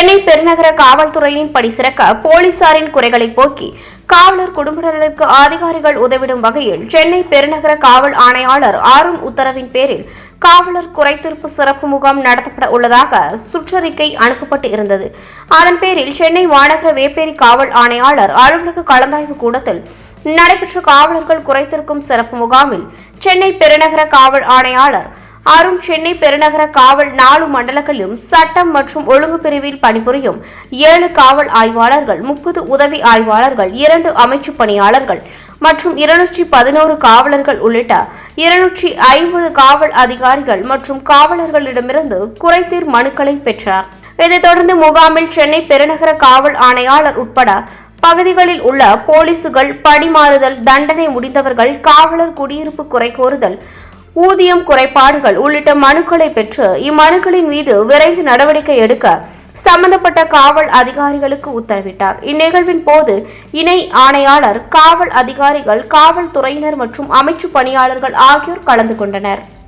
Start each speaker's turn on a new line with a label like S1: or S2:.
S1: சென்னை பெருநகர காவல்துறையின் பணி சிறக்க போலீசாரின் குறைகளை போக்கி காவலர் குடும்பத்தினருக்கு அதிகாரிகள் உதவிடும் வகையில் சென்னை பெருநகர காவல் ஆணையாளர் அருண் உத்தரவின் பேரில் காவலர் குறைதீர்ப்பு சிறப்பு முகாம் நடத்தப்பட உள்ளதாக சுற்றறிக்கை அனுப்பப்பட்டு இருந்தது. அதன் பேரில் சென்னை மாநகர வேப்பேரி காவல் ஆணையாளர் அலுவலக கலந்தாய்வு கூடத்தில் நடைபெற்ற காவலர்கள் குறைதீர்க்கும் சிறப்பு முகாமில் சென்னை பெருநகர காவல் ஆணையாளர் அருண் சென்னை பெருநகர காவல் 4 மண்டலங்களிலும் சட்டம் மற்றும் ஒழுங்கு பிரிவில் பணிபுரியும் 7 காவல் ஆய்வாளர்கள், 30 உதவி ஆய்வாளர்கள், 2 அமைச்சு பணியாளர்கள் மற்றும் 211 காவலர்கள் உள்ளிட்ட 250 காவல் அதிகாரிகள் மற்றும் காவலர்களிடமிருந்து குறைதீர் மனுக்களை பெற்றார். இதைத் தொடர்ந்து முகாமில் சென்னை பெருநகர காவல் ஆணையாளர் உட்பட பகுதிகளில் உள்ள போலீசுகள் பணிமாறுதல், தண்டனை முடிந்தவர்கள், காவலர் குடியிருப்பு குறை கோருதல், ஊதியம் குறைபாடுகள் உள்ளிட்ட மனுக்களை பெற்று இம்மனுக்களின் மீது விரைந்து நடவடிக்கை எடுக்க சம்பந்தப்பட்ட காவல் அதிகாரிகளுக்கு உத்தரவிட்டார். இந்நிகழ்வின் போது இணை ஆணையாளர், காவல் அதிகாரிகள், காவல்துறையினர் மற்றும் அமைச்சு பணியாளர்கள் ஆகியோர் கலந்து கொண்டனர்.